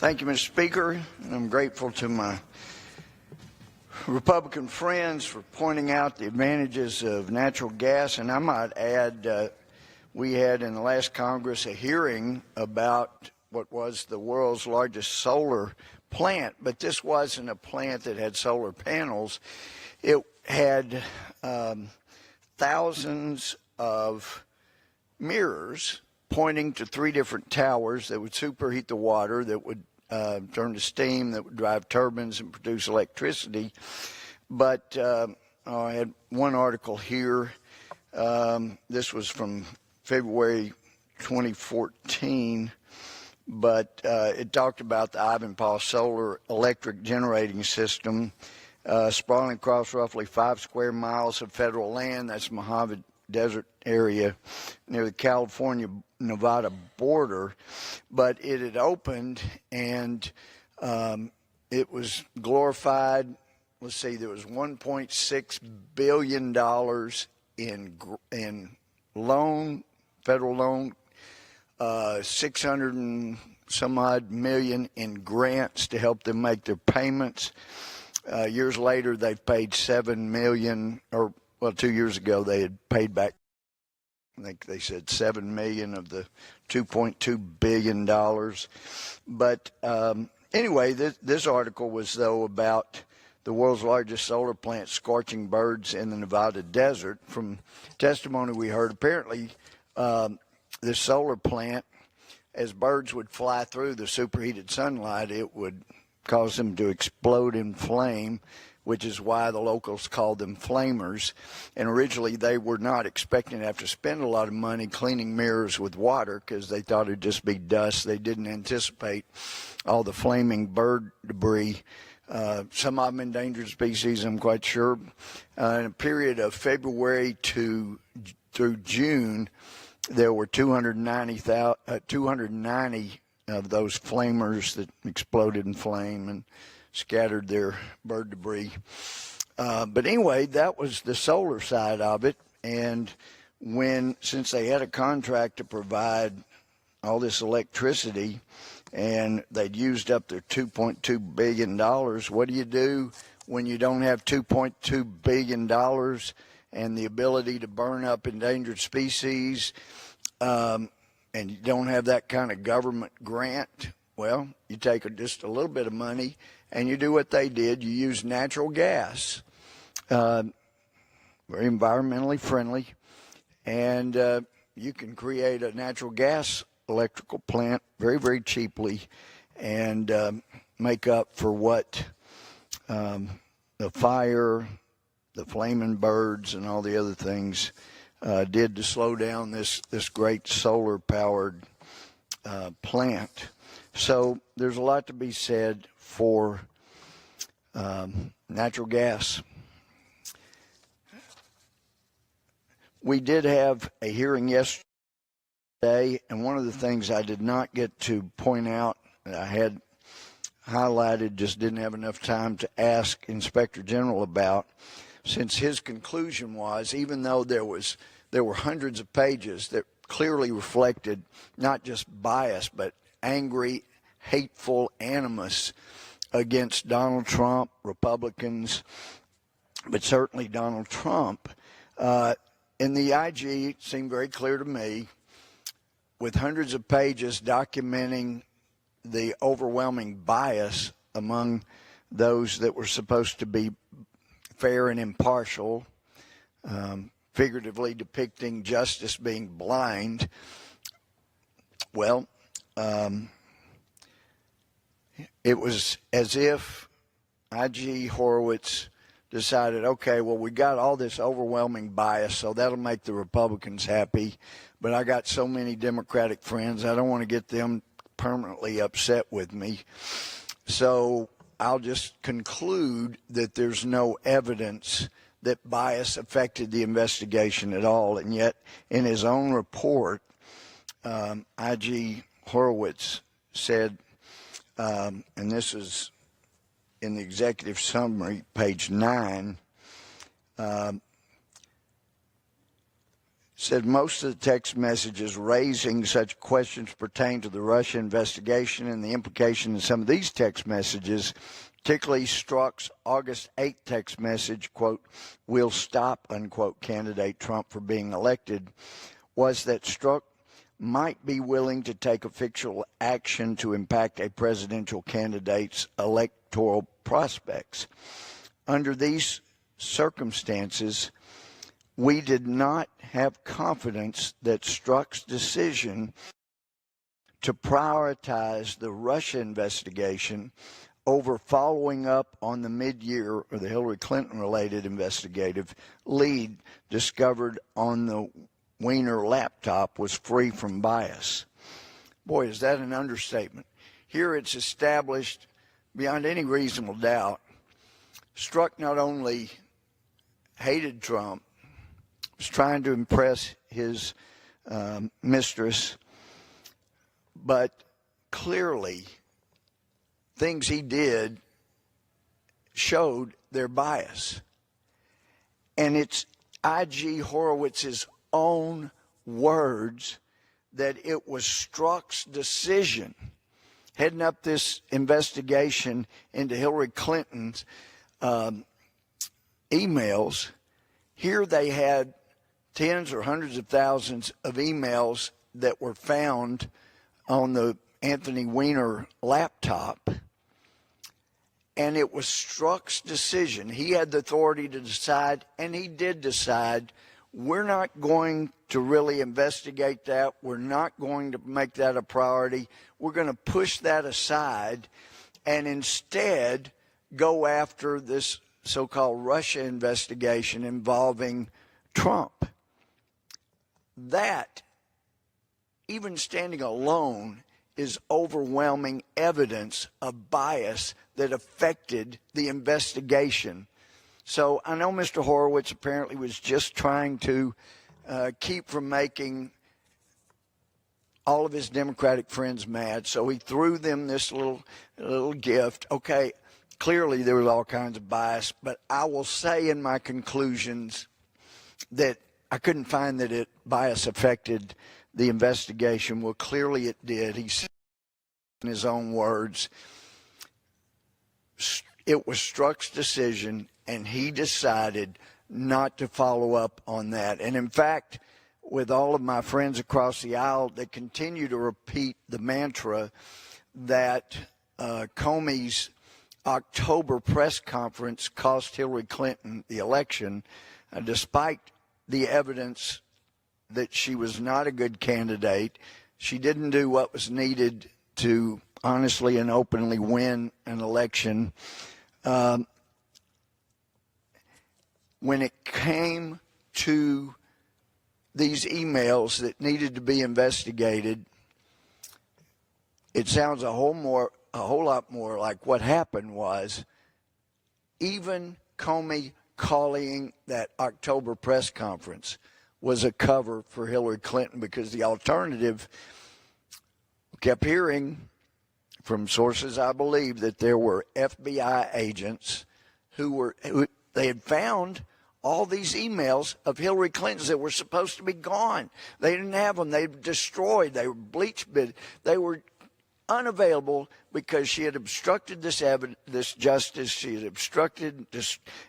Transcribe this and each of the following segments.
Thank you, Mr. Speaker. And I'm grateful to my Republican friends for pointing out the advantages of natural gas. And I might add, we had in the last Congress a hearing about what was the world's largest solar plant, but this wasn't a plant that had solar panels. It had thousands of mirrors pointing to 3 different towers that would superheat the water, that would turn to steam, that would drive turbines and produce electricity. But I had one article here. This was from February 2014, but it talked about the Ivanpah Solar Electric Generating System sprawling across roughly 5 square miles of federal land. That's Mojave Desert area near the California-Nevada border. But it had opened, and it was glorified. Let's see, there was $1.6 billion in loan, federal loan, 600 and some odd million in grants to help them make their payments. Years later, they've paid $7 million, or well, 2 years ago they had paid back, I think they said $7 million of the $2.2 billion. But anyway, this article was, though, about the world's largest solar plant scorching birds in the Nevada desert. From testimony we heard, apparently this solar plant, as birds would fly through the superheated sunlight, it would cause them to explode in flame, which is why the locals called them flamers. And originally they were not expecting to have to spend a lot of money cleaning mirrors with water because they thought it'd just be dust. They didn't anticipate all the flaming bird debris. Some of them endangered species, I'm quite sure. In a period of February through June, there were 290 of those flamers that exploded in flame and scattered their bird debris. But anyway, that was the solar side of it. And since they had a contract to provide all this electricity and they'd used up their $2.2 billion, what do you do when you don't have $2.2 billion and the ability to burn up endangered species, and you don't have that kind of government grant? Well, you take just a little bit of money and you do what they did. You use natural gas, very environmentally friendly, and you can create a natural gas electrical plant very, very cheaply and make up for what the fire, the flaming birds, and all the other things did to slow down this great solar-powered plant. So there's a lot to be said for natural gas. We did have a hearing yesterday, and one of the things I did not get to point out that I had highlighted, just didn't have enough time to ask Inspector General about, since his conclusion was, even though there were hundreds of pages that clearly reflected not just bias but angry, hateful animus against Donald Trump, Republicans, but certainly Donald Trump. In the IG, it seemed very clear to me, with hundreds of pages documenting the overwhelming bias among those that were supposed to be fair and impartial, figuratively depicting justice being blind. Well, it was as if I.G. Horowitz decided, okay, well, we got all this overwhelming bias, so that'll make the Republicans happy, but I got so many Democratic friends, I don't want to get them permanently upset with me. So I'll just conclude that there's no evidence that bias affected the investigation at all. And yet, in his own report, I.G. Horowitz said, and this is in the executive summary, page 9, said most of the text messages raising such questions pertain to the Russia investigation, and the implication in some of these text messages, particularly Strzok's August 8th text message, quote, "will stop," unquote, candidate Trump for being elected, was that Strzok might be willing to take official action to impact a presidential candidate's electoral prospects. Under these circumstances, we did not have confidence that Strzok's decision to prioritize the Russia investigation over following up on the mid-year or the Hillary Clinton-related investigative lead discovered on the Weiner laptop was free from bias. Boy, is that an understatement. Here it's established beyond any reasonable doubt, Strzok not only hated Trump, was trying to impress his mistress, but clearly things he did showed their bias. And it's I.G. Horowitz's own words that it was Strzok's decision heading up this investigation into Hillary Clinton's emails. Here they had tens or hundreds of thousands of emails that were found on the Anthony Weiner laptop. And it was Strzok's decision. He had the authority to decide, and he did decide, we're not going to really investigate that. We're not going to make that a priority. We're going to push that aside and instead go after this so-called Russia investigation involving Trump. That, even standing alone, is overwhelming evidence of bias that affected the investigation. So I know Mr. Horowitz apparently was just trying to keep from making all of his Democratic friends mad. So he threw them this little gift. Okay, clearly there was all kinds of bias, but I will say in my conclusions that I couldn't find that bias affected the investigation. Well, clearly it did. He said in his own words, it was Strzok's decision, and he decided not to follow up on that. And in fact, with all of my friends across the aisle, they continue to repeat the mantra that Comey's October press conference cost Hillary Clinton the election, despite the evidence that she was not a good candidate. She didn't do what was needed to honestly and openly win an election. When it came to these emails that needed to be investigated, it sounds a whole lot more like what happened was even Comey calling that October press conference was a cover for Hillary Clinton, because the alternative, kept hearing from sources I believe that there were FBI agents who they had found all these emails of Hillary Clinton's that were supposed to be gone. They didn't have them. They were destroyed. They were bleached. They were unavailable because she had obstructed this justice. She had obstructed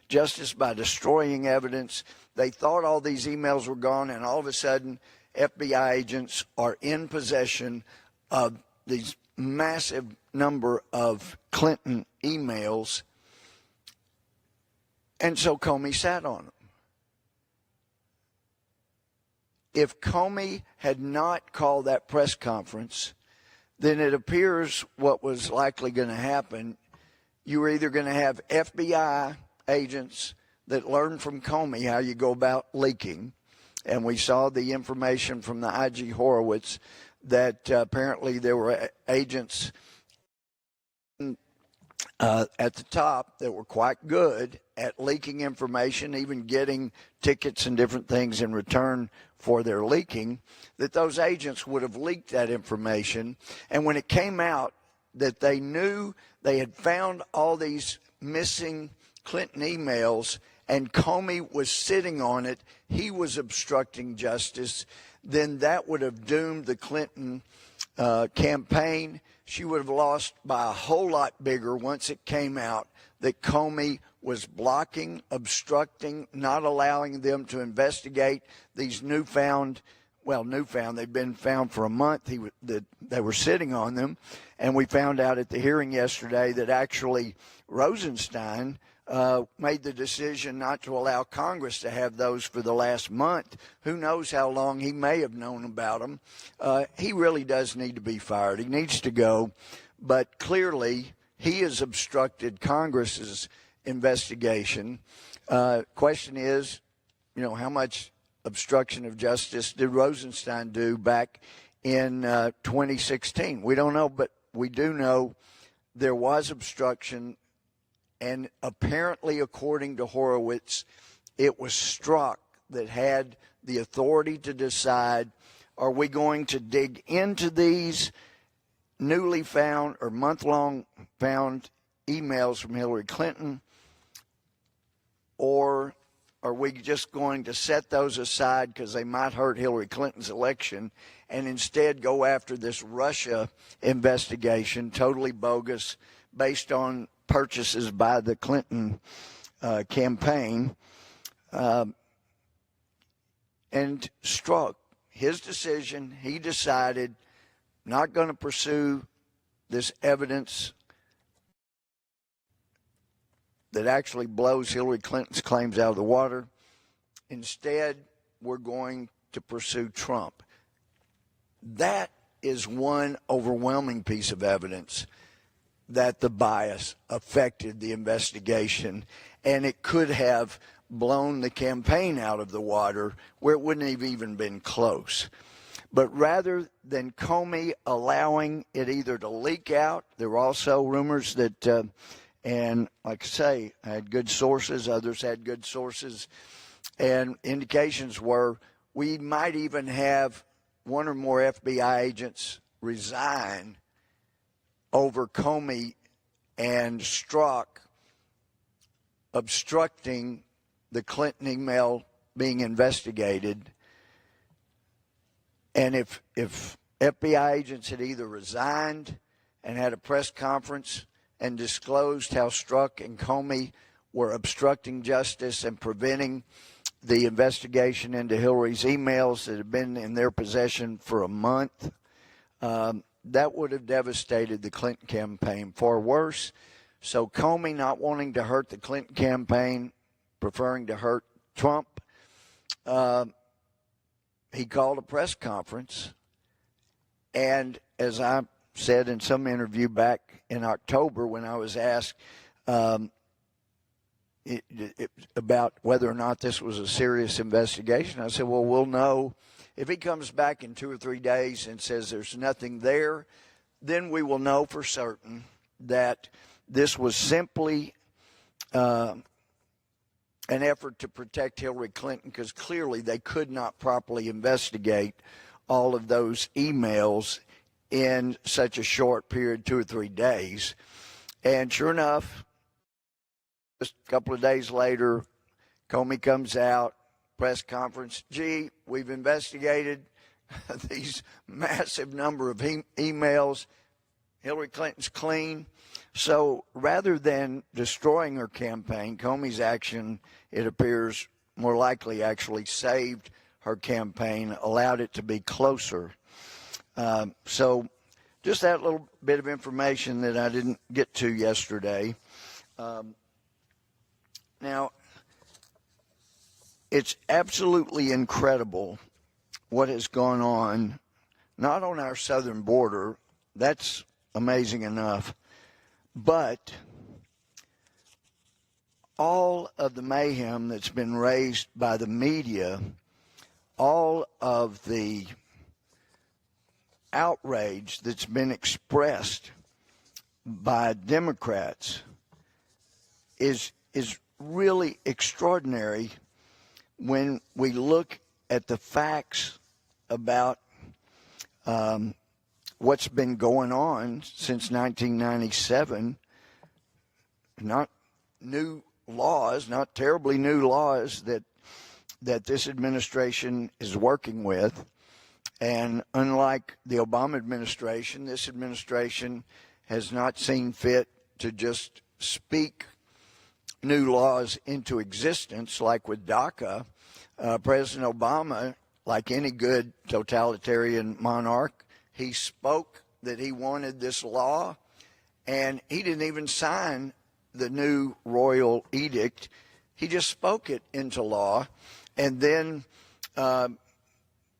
justice by destroying evidence. They thought all these emails were gone, and all of a sudden, FBI agents are in possession of these massive number of Clinton emails. And so Comey sat on them. If Comey had not called that press conference, then it appears what was likely going to happen, you were either going to have FBI agents that learned from Comey how you go about leaking, and we saw the information from the I.G. Horowitz that apparently there were agents at the top that were quite good at leaking information, even getting tickets and different things in return for their leaking, that those agents would have leaked that information. And when it came out that they knew they had found all these missing Clinton emails and Comey was sitting on it, he was obstructing justice, then that would have doomed the Clinton campaign. She would have lost by a whole lot bigger once it came out that Comey was blocking, obstructing, not allowing them to investigate these newfound, they've been found for a month, that they were sitting on them. And we found out at the hearing yesterday that actually Rosenstein made the decision not to allow Congress to have those for the last month. Who knows how long he may have known about them. He really does need to be fired. He needs to go. But clearly, he has obstructed Congress's investigation. Question is, how much obstruction of justice did Rosenstein do back in 2016? We don't know, but we do know there was obstruction, and apparently, according to Horowitz, it was Strzok that had the authority to decide, are we going to dig into these newly found or month-long found emails from Hillary Clinton, or are we just going to set those aside because they might hurt Hillary Clinton's election and instead go after this Russia investigation, totally bogus, based on purchases by the Clinton campaign? And Strzok, his decision, he decided not going to pursue this evidence that actually blows Hillary Clinton's claims out of the water. Instead, we're going to pursue Trump. That is one overwhelming piece of evidence that the bias affected the investigation, and it could have blown the campaign out of the water where it wouldn't have even been close. But rather than Comey allowing it either to leak out, there were also rumors that, and like I say, I had good sources, others had good sources, and indications were we might even have one or more FBI agents resign over Comey and Strzok obstructing the Clinton email being investigated. And if FBI agents had either resigned and had a press conference and disclosed how Strzok and Comey were obstructing justice and preventing the investigation into Hillary's emails that had been in their possession for a month, that would have devastated the Clinton campaign far worse. So Comey, not wanting to hurt the Clinton campaign, preferring to hurt Trump, he called a press conference. And as I said in some interview back in October when I was asked about whether or not this was a serious investigation, I said, well, we'll know. If he comes back in 2 or 3 days and says there's nothing there, then we will know for certain that this was simply an effort to protect Hillary Clinton, because clearly they could not properly investigate all of those emails in such a short period, 2 or 3 days. And sure enough, just a couple of days later, Comey comes out, press conference, gee, we've investigated these massive number of emails. Hillary Clinton's clean. So rather than destroying her campaign, Comey's action, it appears, more likely actually saved her campaign, allowed it to be closer. So just that little bit of information that I didn't get to yesterday. Now, it's absolutely incredible what has gone on, not on our southern border. That's amazing enough. But all of the mayhem that's been raised by the media, all of the outrage that's been expressed by Democrats is really extraordinary when we look at the facts about what's been going on since 1997. Not new laws, not terribly new laws, that this administration is working with. And unlike the Obama administration, this administration has not seen fit to just speak new laws into existence, like with DACA. President Obama, like any good totalitarian monarch, he spoke that he wanted this law, and he didn't even sign the new royal edict. He just spoke it into law. And then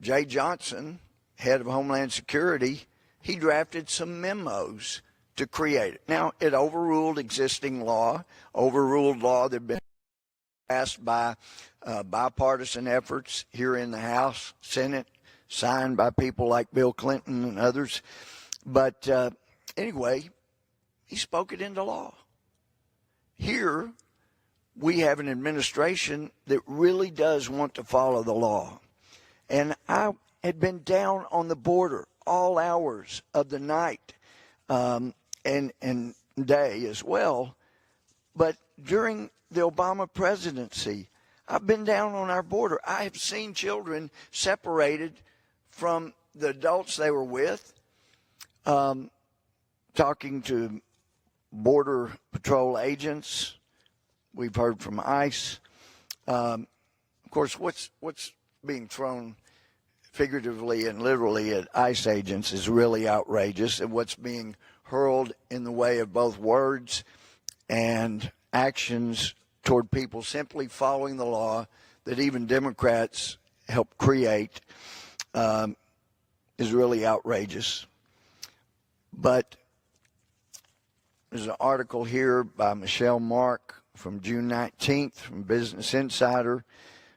Jay Johnson, head of Homeland Security, he drafted some memos to create it. Now, it overruled existing law, overruled law that had been passed by bipartisan efforts here in the House, Senate, signed by people like Bill Clinton and others. But anyway, he spoke it into law. Here, we have an administration that really does want to follow the law. And I had been down on the border all hours of the night and day as well. But during the Obama presidency, I've been down on our border. I have seen children separated from the adults they were with, talking to Border Patrol agents. We've heard from ICE. Of course, what's being thrown figuratively and literally at ICE agents is really outrageous, and what's being hurled in the way of both words and actions toward people simply following the law that even Democrats helped create is really outrageous. But there's an article here by Michelle Mark from June 19th from Business Insider.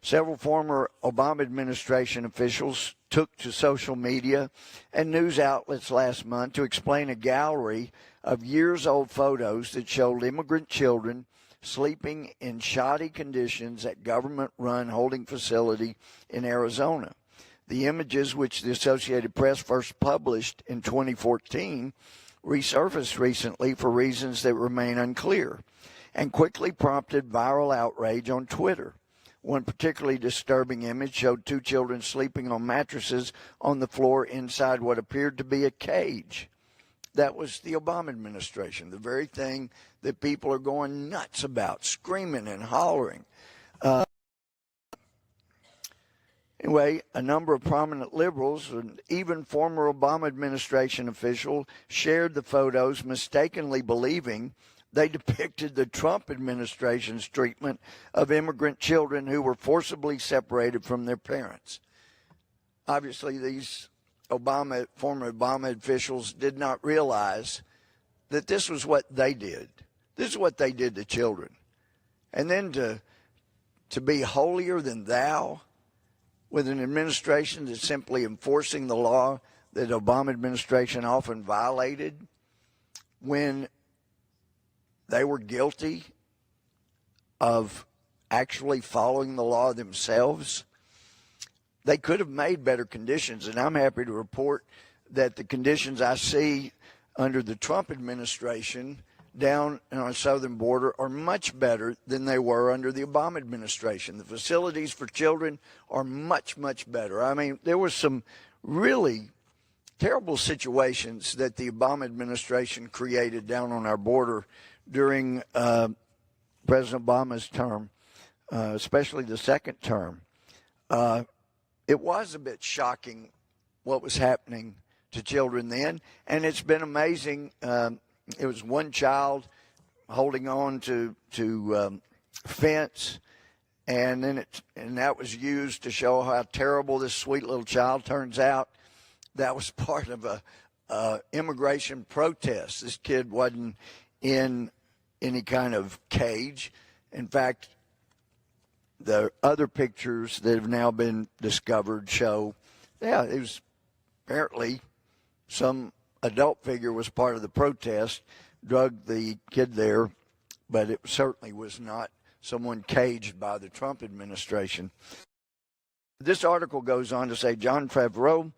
Several former Obama administration officials took to social media and news outlets last month to explain a gallery of years-old photos that showed immigrant children sleeping in shoddy conditions at government-run holding facility in Arizona. The images, which the Associated Press first published in 2014, resurfaced recently for reasons that remain unclear and quickly prompted viral outrage on Twitter. One particularly disturbing image showed two children sleeping on mattresses on the floor inside what appeared to be a cage. That was the Obama administration, the very thing that people are going nuts about, screaming and hollering. Anyway, a number of prominent liberals and even former Obama administration officials shared the photos, mistakenly believing they depicted the Trump administration's treatment of immigrant children who were forcibly separated from their parents. Obviously, these former Obama officials did not realize that this was what they did. This is what they did to children. And then to be holier than thou with an administration that's simply enforcing the law that the Obama administration often violated when they were guilty of actually following the law themselves. They could have made better conditions, and I'm happy to report that the conditions I see under the Trump administration down on our southern border are much better than they were under the Obama administration. The facilities for children are much, much better. I mean, there were some really terrible situations that the Obama administration created down on our border during President Obama's term, especially the second term. It was a bit shocking what was happening to children then, and it's been amazing. It was one child holding on to fence, and then that was used to show how terrible this sweet little child turns out. That was part of a immigration protest. This kid wasn't in any kind of cage. In fact, the other pictures that have now been discovered show, it was apparently some adult figure was part of the protest, drugged the kid there, but it certainly was not someone caged by the Trump administration. This article goes on to say John Favreau,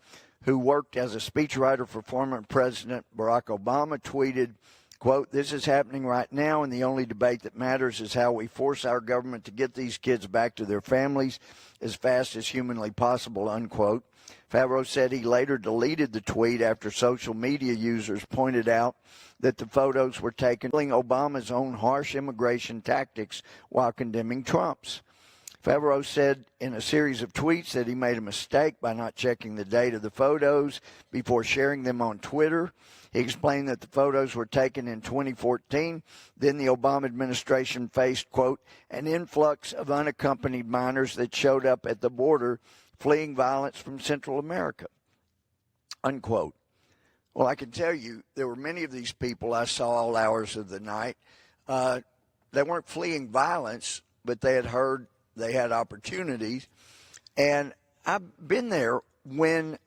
who worked as a speechwriter for former President Barack Obama, tweeted, Quote, "This is happening right now, and the only debate that matters is how we force our government to get these kids back to their families as fast as humanly possible," unquote. Favreau said he later deleted the tweet after social media users pointed out that the photos were taken Obama's own harsh immigration tactics while condemning Trump's. Favreau said in a series of tweets that he made a mistake by not checking the date of the photos before sharing them on Twitter. He explained that the photos were taken in 2014. Then the Obama administration faced, quote, "an influx of unaccompanied minors that showed up at the border fleeing violence from Central America," unquote. Well, I can tell you there were many of these people I saw all hours of the night. They weren't fleeing violence, but they had heard they had opportunities. And I've been there when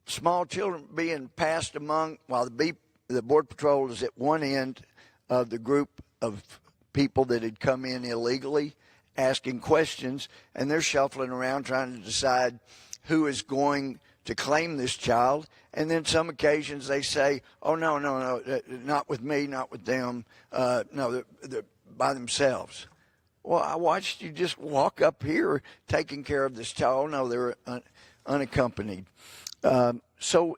small children being passed among, while the Border Patrol is at one end of the group of people that had come in illegally asking questions, and they're shuffling around trying to decide who is going to claim this child. And then some occasions they say, "Oh, no, not with me, not with them. No, they're by themselves." Well, I watched you just walk up here taking care of this child. No, they're unaccompanied. So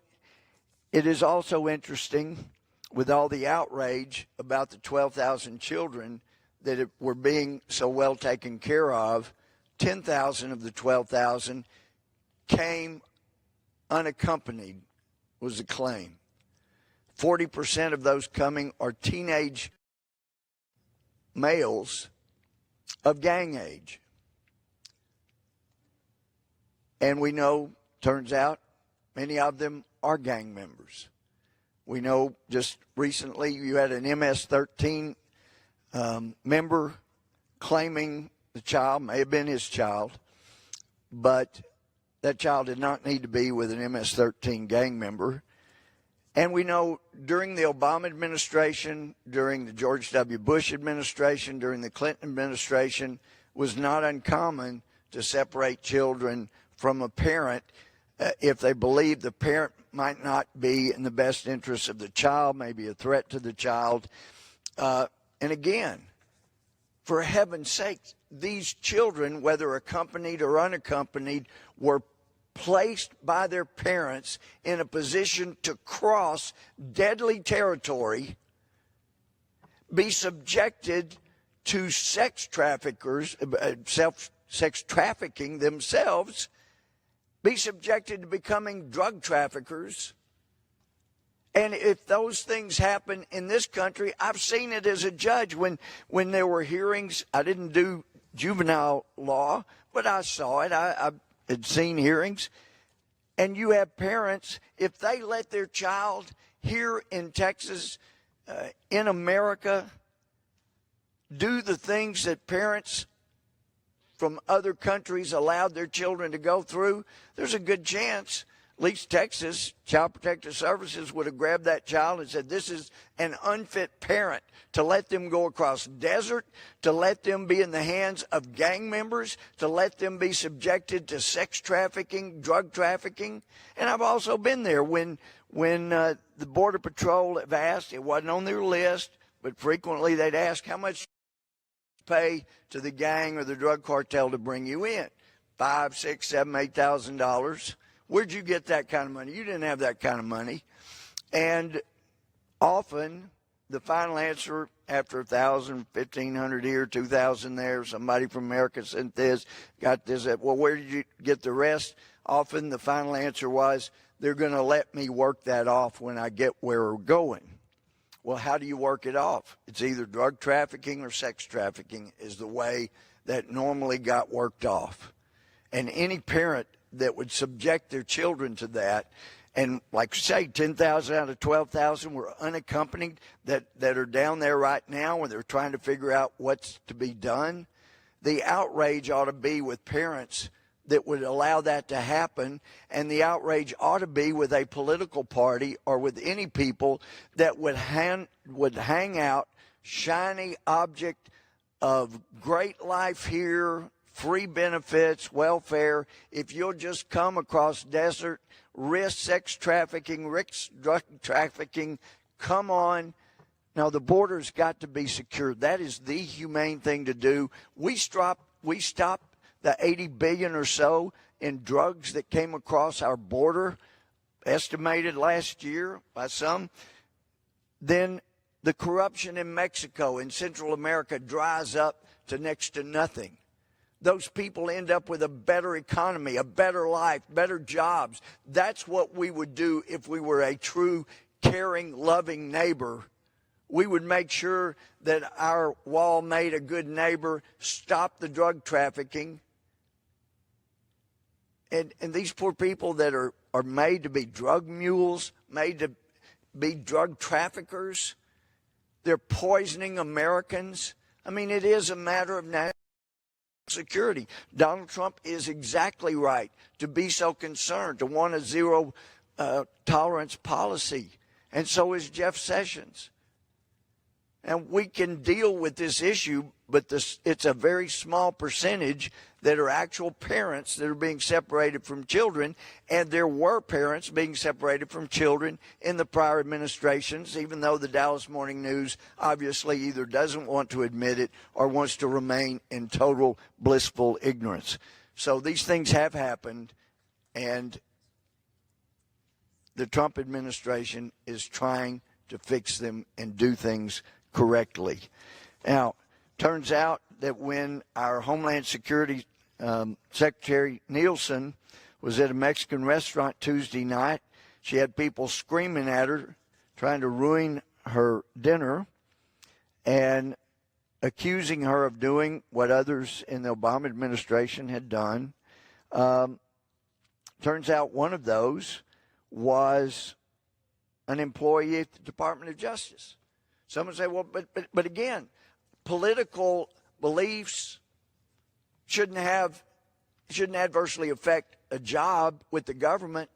it is also interesting with all the outrage about the 12,000 children that were being so well taken care of. 10,000 of the 12,000 came unaccompanied, was the claim. 40% of those coming are teenage males of gang age. And we know, turns out, many of them are gang members. We know just recently you had an MS-13 member claiming the child, may have been his child, but that child did not need to be with an MS-13 gang member. And we know during the Obama administration, during the George W. Bush administration, during the Clinton administration, was not uncommon to separate children from a parent if they believe the parent might not be in the best interest of the child, maybe a threat to the child. And again, for heaven's sake, these children, whether accompanied or unaccompanied, were placed by their parents in a position to cross deadly territory, be subjected to sex traffickers, sex trafficking themselves, be subjected to becoming drug traffickers. And if those things happen in this country, I've seen it as a judge when there were hearings. I didn't do juvenile law, but I saw it. I had seen hearings. And you have parents, if they let their child here in Texas, in America, do the things that parents from other countries allowed their children to go through, there's a good chance, at least Texas, Child Protective Services would have grabbed that child and said, this is an unfit parent to let them go across desert, to let them be in the hands of gang members, to let them be subjected to sex trafficking, drug trafficking. And I've also been there when the Border Patrol have asked, it wasn't on their list, but frequently they'd ask, how much pay to the gang or the drug cartel to bring you in? $5,000, $6,000, $7,000, $8,000. Where'd you get that kind of money? You didn't have that kind of money. And often the final answer after 1,000, 1,500 here, 2,000 there, somebody from America sent this, got this. Well, where did you get the rest? Often the final answer was, they're going to let me work that off when I get where we're going. Well, how do you work it off? It's either drug trafficking or sex trafficking is the way that normally got worked off. And any parent that would subject their children to that, and like say 10,000 out of 12,000 were unaccompanied that are down there right now where they're trying to figure out what's to be done, the outrage ought to be with parents that would allow that to happen, and the outrage ought to be with a political party or with any people that would hang out shiny object of great life here, free benefits, welfare. If you'll just come across desert, risk sex trafficking, risk drug trafficking, come on. Now, the border's got to be secure. That is the humane thing to do. We stopped the 80 billion or so in drugs that came across our border, estimated last year by some. Then the corruption in Mexico and Central America dries up to next to nothing. Those people end up with a better economy, a better life, better jobs. That's what we would do if we were a true, caring, loving neighbor. We would make sure that our wall made a good neighbor, stop the drug trafficking. And these poor people that are made to be drug mules, made to be drug traffickers, they're poisoning Americans. I mean, it is a matter of national security. Donald Trump is exactly right to be so concerned, to want a zero tolerance policy. And so is Jeff Sessions. And we can deal with this issue, but it's a very small percentage that are actual parents that are being separated from children. And there were parents being separated from children in the prior administrations, even though the Dallas Morning News obviously either doesn't want to admit it or wants to remain in total blissful ignorance. So these things have happened, and the Trump administration is trying to fix them and do things correctly. Now, turns out that when our Homeland Security Secretary Nielsen was at a Mexican restaurant Tuesday night, she had people screaming at her, trying to ruin her dinner, and accusing her of doing what others in the Obama administration had done. Turns out one of those was an employee at the Department of Justice. Someone say, well, but again, political beliefs shouldn't adversely affect a job with the government.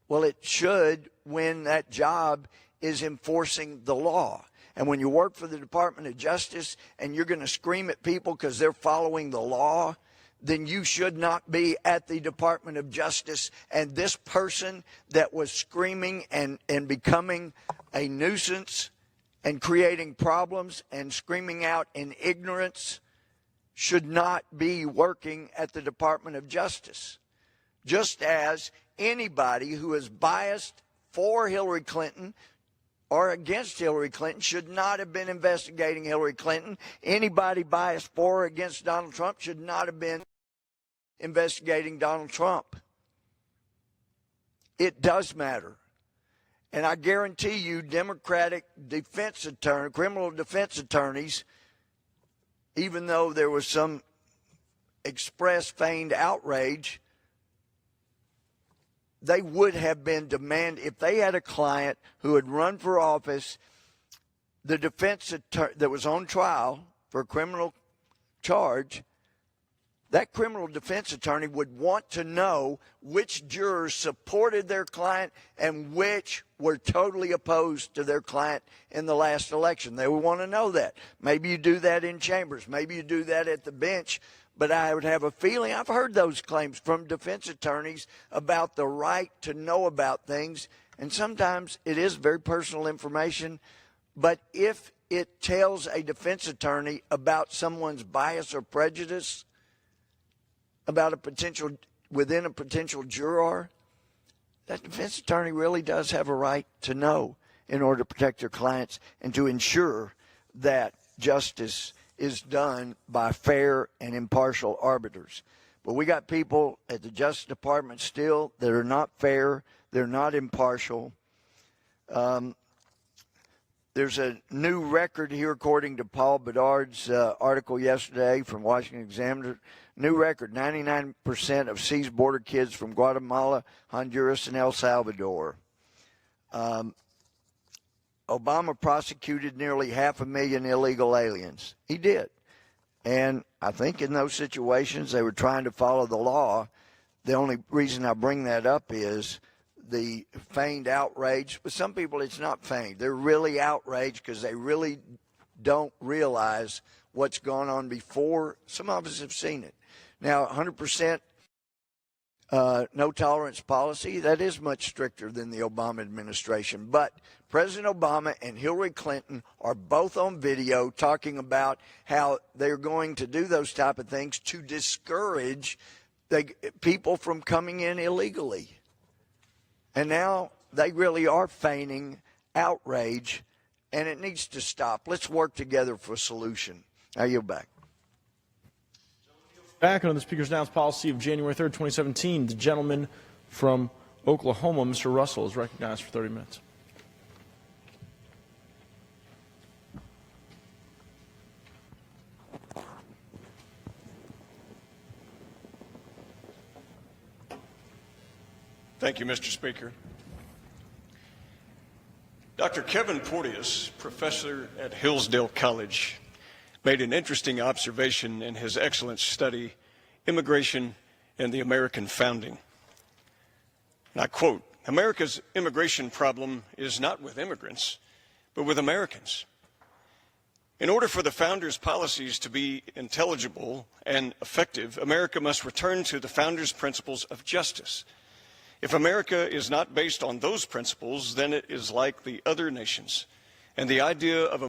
Well, it should when that job is enforcing the law. And when you work for the Department of Justice and you're going to scream at people because they're following the law, then you should not be at the Department of Justice. And this person that was screaming and becoming a nuisance and creating problems and screaming out in ignorance should not be working at the Department of Justice. Just as anybody who is biased for Hillary Clinton or against Hillary Clinton should not have been investigating Hillary Clinton. Anybody biased for or against Donald Trump should not have been investigating Donald Trump. It does matter. And I guarantee you, Democratic criminal defense attorneys, even though there was some expressed feigned outrage, they would have been if they had a client who had run for office, the defense attorney that was on trial for a criminal charge, that criminal defense attorney would want to know which jurors supported their client and which were totally opposed to their client in the last election. They would want to know that. Maybe you do that in chambers. Maybe you do that at the bench. But I would have a feeling, I've heard those claims from defense attorneys about the right to know about things. And sometimes it is very personal information. But if it tells a defense attorney about someone's bias or prejudice, about within a potential juror, that defense attorney really does have a right to know in order to protect their clients and to ensure that justice is done by fair and impartial arbiters. But we got people at the Justice Department still that are not fair, they're not impartial. There's a new record here, according to Paul Bedard's article yesterday from Washington Examiner. New record, 99% of seized border kids from Guatemala, Honduras, and El Salvador. Obama prosecuted nearly 500,000 illegal aliens. He did. And I think in those situations they were trying to follow the law. The only reason I bring that up is the feigned outrage. With some people, it's not feigned. They're really outraged because they really don't realize what's gone on before. Some of us have seen it. Now, 100% no tolerance policy, that is much stricter than the Obama administration. But President Obama and Hillary Clinton are both on video talking about how they're going to do those type of things to discourage people from coming in illegally. And now they really are feigning outrage, and it needs to stop. Let's work together for a solution. I yield back. Back on the Speaker's announced policy of January 3rd, 2017, the gentleman from Oklahoma, Mr. Russell, is recognized for 30 minutes. Thank you, Mr. Speaker. Dr. Kevin Porteous, professor at Hillsdale College, made an interesting observation in his excellent study, Immigration and the American Founding. And I quote, "America's immigration problem is not with immigrants, but with Americans. In order for the founders' policies to be intelligible and effective, America must return to the founders' principles of justice. If America is not based on those principles, then it is like the other nations, and the idea of